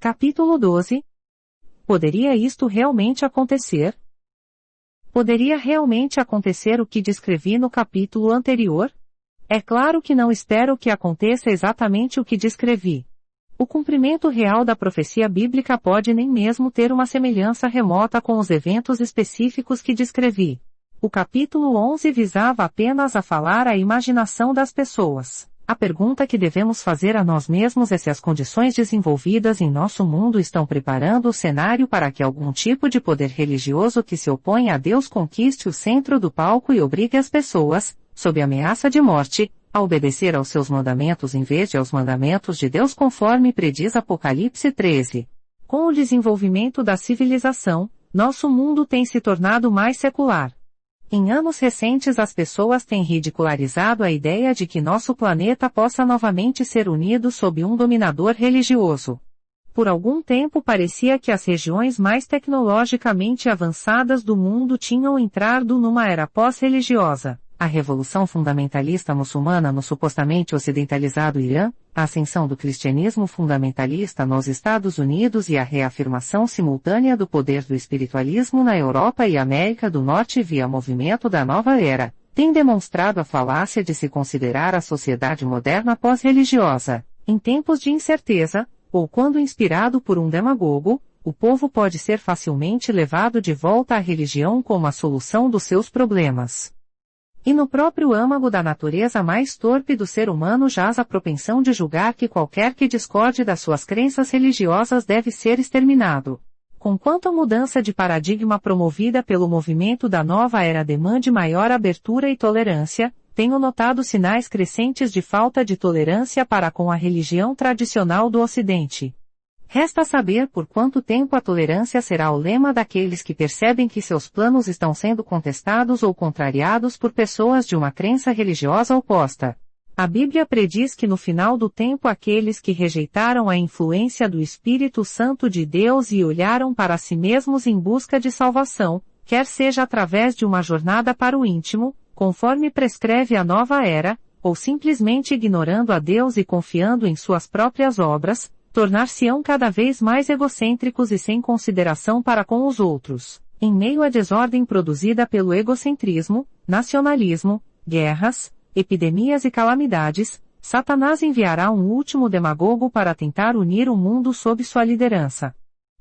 Capítulo 12. Poderia isto realmente acontecer? Poderia realmente acontecer o que descrevi no capítulo anterior? É claro que não espero que aconteça exatamente o que descrevi. O cumprimento real da profecia bíblica pode nem mesmo ter uma semelhança remota com os eventos específicos que descrevi. O capítulo 11 visava apenas a falar à imaginação das pessoas. A pergunta que devemos fazer a nós mesmos é se as condições desenvolvidas em nosso mundo estão preparando o cenário para que algum tipo de poder religioso que se opõe a Deus conquiste o centro do palco e obrigue as pessoas, sob ameaça de morte, a obedecer aos seus mandamentos em vez de aos mandamentos de Deus conforme prediz Apocalipse 13. Com o desenvolvimento da civilização, nosso mundo tem se tornado mais secular. Em anos recentes as pessoas têm ridicularizado a ideia de que nosso planeta possa novamente ser unido sob um dominador religioso. Por algum tempo parecia que as regiões mais tecnologicamente avançadas do mundo tinham entrado numa era pós-religiosa. A revolução fundamentalista muçulmana no supostamente ocidentalizado Irã, a ascensão do cristianismo fundamentalista nos Estados Unidos e a reafirmação simultânea do poder do espiritualismo na Europa e América do Norte via movimento da nova era, têm demonstrado a falácia de se considerar a sociedade moderna pós-religiosa. Em tempos de incerteza, ou quando inspirado por um demagogo, o povo pode ser facilmente levado de volta à religião como a solução dos seus problemas. E no próprio âmago da natureza mais torpe do ser humano jaz a propensão de julgar que qualquer que discorde das suas crenças religiosas deve ser exterminado. Conquanto a mudança de paradigma promovida pelo movimento da nova era demande maior abertura e tolerância, tenho notado sinais crescentes de falta de tolerância para com a religião tradicional do Ocidente. Resta saber por quanto tempo a tolerância será o lema daqueles que percebem que seus planos estão sendo contestados ou contrariados por pessoas de uma crença religiosa oposta. A Bíblia prediz que no final do tempo aqueles que rejeitaram a influência do Espírito Santo de Deus e olharam para si mesmos em busca de salvação, quer seja através de uma jornada para o íntimo, conforme prescreve a nova era, ou simplesmente ignorando a Deus e confiando em suas próprias obras, tornar-se-ão cada vez mais egocêntricos e sem consideração para com os outros. Em meio à desordem produzida pelo egocentrismo, nacionalismo, guerras, epidemias e calamidades, Satanás enviará um último demagogo para tentar unir o mundo sob sua liderança.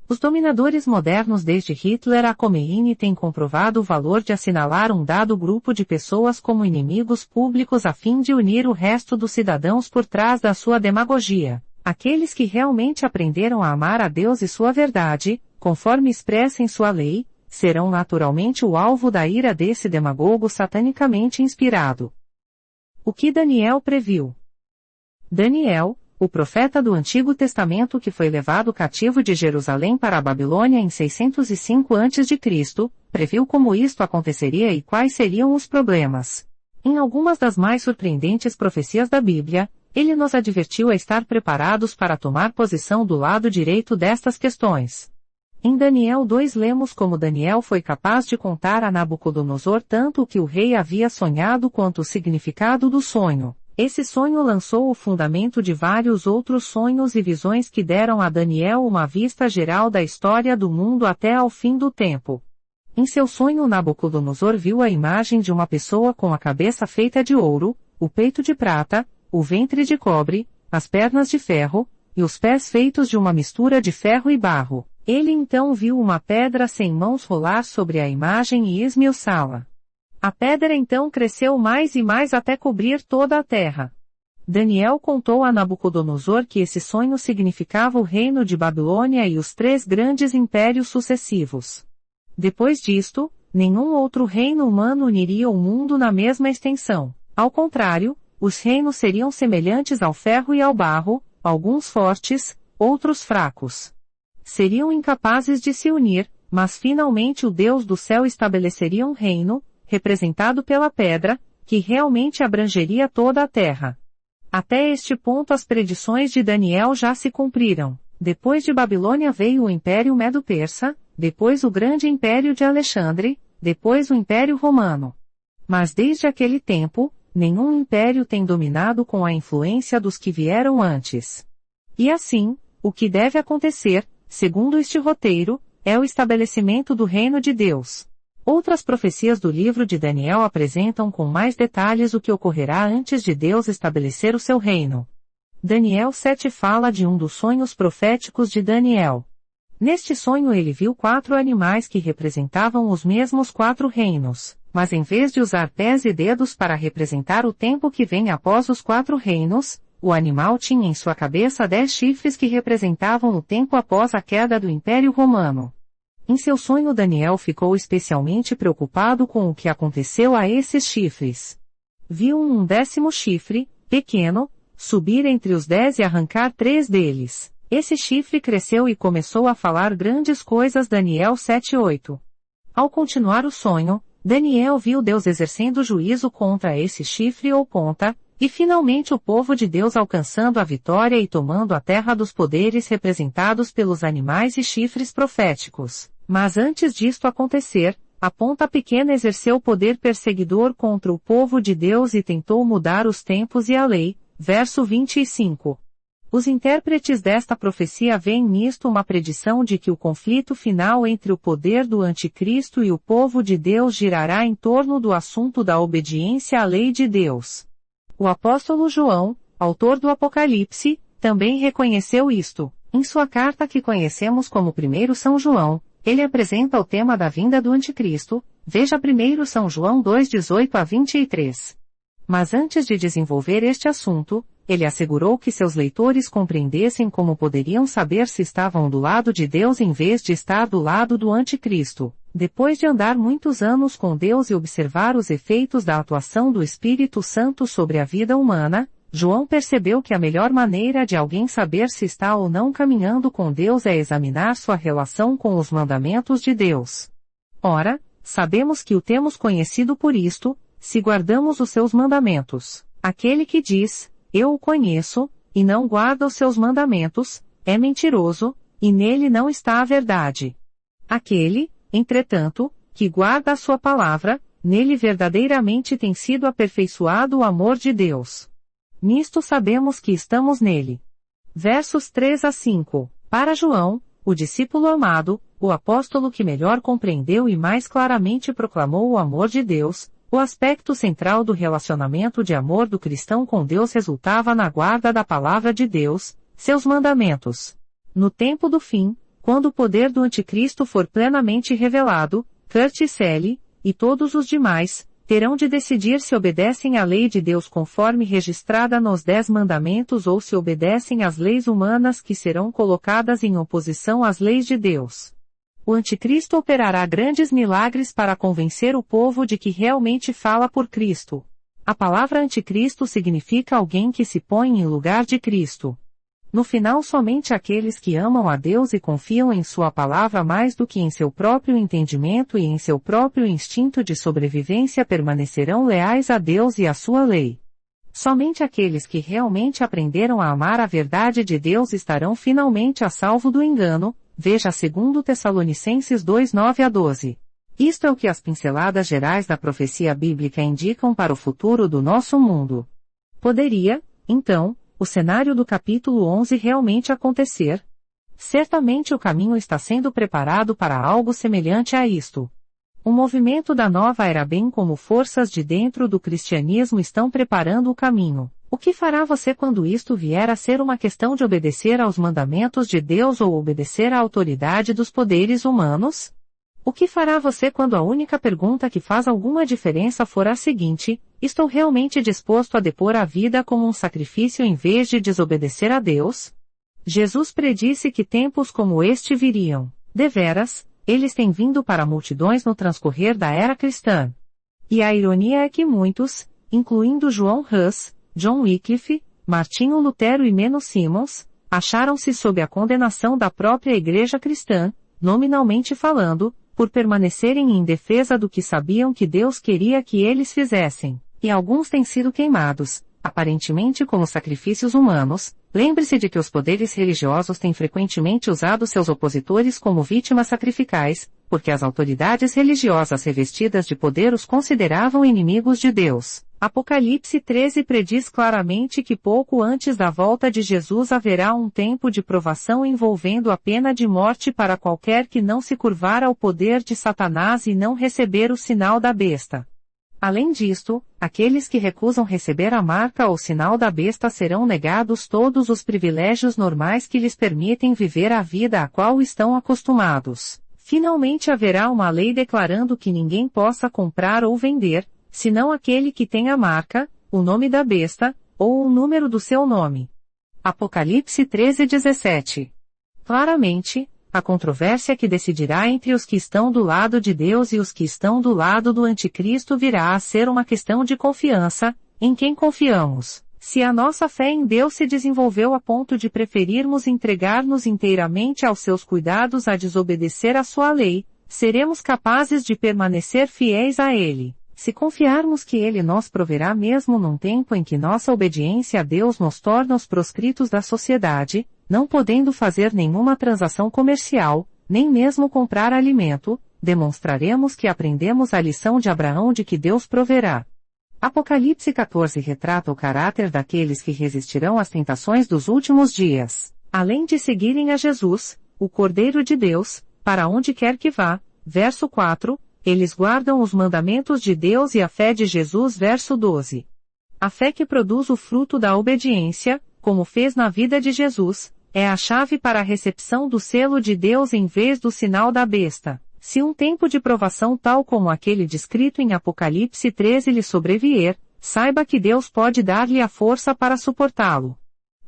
Os dominadores modernos desde Hitler a Khomeini têm comprovado o valor de assinalar um dado grupo de pessoas como inimigos públicos a fim de unir o resto dos cidadãos por trás da sua demagogia. Aqueles que realmente aprenderam a amar a Deus e sua verdade, conforme expressa em sua lei, serão naturalmente o alvo da ira desse demagogo satanicamente inspirado. O que Daniel previu? Daniel, o profeta do Antigo Testamento que foi levado cativo de Jerusalém para a Babilônia em 605 a.C., previu como isto aconteceria e quais seriam os problemas. Em algumas das mais surpreendentes profecias da Bíblia, ele nos advertiu a estar preparados para tomar posição do lado direito destas questões. Em Daniel 2 lemos como Daniel foi capaz de contar a Nabucodonosor tanto o que o rei havia sonhado quanto o significado do sonho. Esse sonho lançou o fundamento de vários outros sonhos e visões que deram a Daniel uma vista geral da história do mundo até ao fim do tempo. Em seu sonho Nabucodonosor viu a imagem de uma pessoa com a cabeça feita de ouro, o peito de prata, o ventre de cobre, as pernas de ferro, e os pés feitos de uma mistura de ferro e barro. Ele então viu uma pedra sem mãos rolar sobre a imagem e esmiuçá-la. A pedra então cresceu mais e mais até cobrir toda a terra. Daniel contou a Nabucodonosor que esse sonho significava o reino de Babilônia e os 3 grandes impérios sucessivos. Depois disto, nenhum outro reino humano uniria o mundo na mesma extensão. Ao contrário, os reinos seriam semelhantes ao ferro e ao barro, alguns fortes, outros fracos. Seriam incapazes de se unir, mas finalmente o Deus do céu estabeleceria um reino, representado pela pedra, que realmente abrangeria toda a terra. Até este ponto as predições de Daniel já se cumpriram. Depois de Babilônia veio o Império Medo-Persa, depois o Grande Império de Alexandre, depois o Império Romano. Mas desde aquele tempo, nenhum império tem dominado com a influência dos que vieram antes. E assim, o que deve acontecer, segundo este roteiro, é o estabelecimento do reino de Deus. Outras profecias do livro de Daniel apresentam com mais detalhes o que ocorrerá antes de Deus estabelecer o seu reino. Daniel 7 fala de um dos sonhos proféticos de Daniel. Neste sonho ele viu 4 animais que representavam os mesmos 4 reinos, mas em vez de usar pés e dedos para representar o tempo que vem após os 4 reinos, o animal tinha em sua cabeça 10 chifres que representavam o tempo após a queda do Império Romano. Em seu sonho Daniel ficou especialmente preocupado com o que aconteceu a esses chifres. Viu um 10º chifre, pequeno, subir entre os 10 e arrancar 3 deles. Esse chifre cresceu e começou a falar grandes coisas. Daniel 7:8. Ao continuar o sonho, Daniel viu Deus exercendo juízo contra esse chifre ou ponta, e finalmente o povo de Deus alcançando a vitória e tomando a terra dos poderes representados pelos animais e chifres proféticos. Mas antes disto acontecer, a ponta pequena exerceu poder perseguidor contra o povo de Deus e tentou mudar os tempos e a lei. Verso 25. Os intérpretes desta profecia veem nisto uma predição de que o conflito final entre o poder do anticristo e o povo de Deus girará em torno do assunto da obediência à lei de Deus. O apóstolo João, autor do Apocalipse, também reconheceu isto. Em sua carta que conhecemos como 1 São João, ele apresenta o tema da vinda do anticristo, veja 1 São João 2:18-23. Mas antes de desenvolver este assunto, ele assegurou que seus leitores compreendessem como poderiam saber se estavam do lado de Deus em vez de estar do lado do anticristo. Depois de andar muitos anos com Deus e observar os efeitos da atuação do Espírito Santo sobre a vida humana, João percebeu que a melhor maneira de alguém saber se está ou não caminhando com Deus é examinar sua relação com os mandamentos de Deus. Ora, sabemos que o temos conhecido por isto, se guardamos os seus mandamentos. Aquele que diz, eu o conheço, e não guarda os seus mandamentos, é mentiroso, e nele não está a verdade. Aquele, entretanto, que guarda a sua palavra, nele verdadeiramente tem sido aperfeiçoado o amor de Deus. Nisto sabemos que estamos nele. Versos 3-5. Para João, o discípulo amado, o apóstolo que melhor compreendeu e mais claramente proclamou o amor de Deus, o aspecto central do relacionamento de amor do cristão com Deus resultava na guarda da palavra de Deus, seus mandamentos. No tempo do fim, quando o poder do anticristo for plenamente revelado, Kurt Selle, e todos os demais, terão de decidir se obedecem à lei de Deus conforme registrada nos 10 mandamentos ou se obedecem às leis humanas que serão colocadas em oposição às leis de Deus. O anticristo operará grandes milagres para convencer o povo de que realmente fala por Cristo. A palavra anticristo significa alguém que se põe em lugar de Cristo. No final, somente aqueles que amam a Deus e confiam em sua palavra mais do que em seu próprio entendimento e em seu próprio instinto de sobrevivência permanecerão leais a Deus e à sua lei. Somente aqueles que realmente aprenderam a amar a verdade de Deus estarão finalmente a salvo do engano. Veja 2 Tessalonicenses 2:9-12. Isto é o que as pinceladas gerais da profecia bíblica indicam para o futuro do nosso mundo. Poderia, então, o cenário do capítulo 11 realmente acontecer? Certamente o caminho está sendo preparado para algo semelhante a isto. O movimento da nova era bem como forças de dentro do cristianismo estão preparando o caminho. O que fará você quando isto vier a ser uma questão de obedecer aos mandamentos de Deus ou obedecer à autoridade dos poderes humanos? O que fará você quando a única pergunta que faz alguma diferença for a seguinte: estou realmente disposto a depor a vida como um sacrifício em vez de desobedecer a Deus? Jesus predisse que tempos como este viriam. Deveras, eles têm vindo para multidões no transcorrer da era cristã. E a ironia é que muitos, incluindo João Hus, John Wycliffe, Martinho Lutero e Menno Simons, acharam-se sob a condenação da própria Igreja cristã, nominalmente falando, por permanecerem em defesa do que sabiam que Deus queria que eles fizessem, e alguns têm sido queimados, aparentemente como sacrifícios humanos. Lembre-se de que os poderes religiosos têm frequentemente usado seus opositores como vítimas sacrificais, porque as autoridades religiosas revestidas de poder os consideravam inimigos de Deus. Apocalipse 13 prediz claramente que pouco antes da volta de Jesus haverá um tempo de provação envolvendo a pena de morte para qualquer que não se curvar ao poder de Satanás e não receber o sinal da besta. Além disto, aqueles que recusam receber a marca ou sinal da besta serão negados todos os privilégios normais que lhes permitem viver a vida a qual estão acostumados. Finalmente haverá uma lei declarando que ninguém possa comprar ou vender, senão aquele que tem a marca, o nome da besta, ou o número do seu nome. Apocalipse 13:17. Claramente, a controvérsia que decidirá entre os que estão do lado de Deus e os que estão do lado do anticristo virá a ser uma questão de confiança, em quem confiamos. Se a nossa fé em Deus se desenvolveu a ponto de preferirmos entregar-nos inteiramente aos seus cuidados a desobedecer a sua lei, seremos capazes de permanecer fiéis a Ele. Se confiarmos que Ele nos proverá mesmo num tempo em que nossa obediência a Deus nos torna os proscritos da sociedade, não podendo fazer nenhuma transação comercial, nem mesmo comprar alimento, demonstraremos que aprendemos a lição de Abraão de que Deus proverá. Apocalipse 14 retrata o caráter daqueles que resistirão às tentações dos últimos dias. Além de seguirem a Jesus, o Cordeiro de Deus, para onde quer que vá, verso 4, eles guardam os mandamentos de Deus e a fé de Jesus, verso 12. A fé que produz o fruto da obediência, como fez na vida de Jesus, é a chave para a recepção do selo de Deus em vez do sinal da besta. Se um tempo de provação tal como aquele descrito em Apocalipse 13 lhe sobrevier, saiba que Deus pode dar-lhe a força para suportá-lo.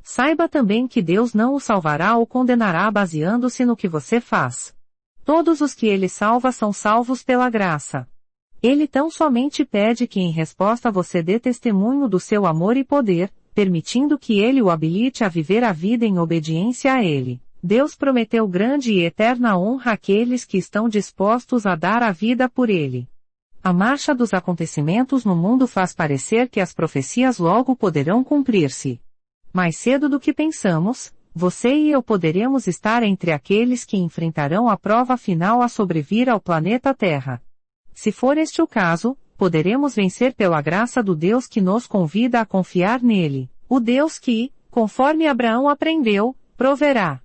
Saiba também que Deus não o salvará ou condenará baseando-se no que você faz. Todos os que Ele salva são salvos pela graça. Ele tão somente pede que em resposta você dê testemunho do seu amor e poder, permitindo que Ele o habilite a viver a vida em obediência a Ele. Deus prometeu grande e eterna honra àqueles que estão dispostos a dar a vida por Ele. A marcha dos acontecimentos no mundo faz parecer que as profecias logo poderão cumprir-se. Mais cedo do que pensamos, você e eu poderemos estar entre aqueles que enfrentarão a prova final a sobrevir ao planeta Terra. Se for este o caso, poderemos vencer pela graça do Deus que nos convida a confiar nele, o Deus que, conforme Abraão aprendeu, proverá.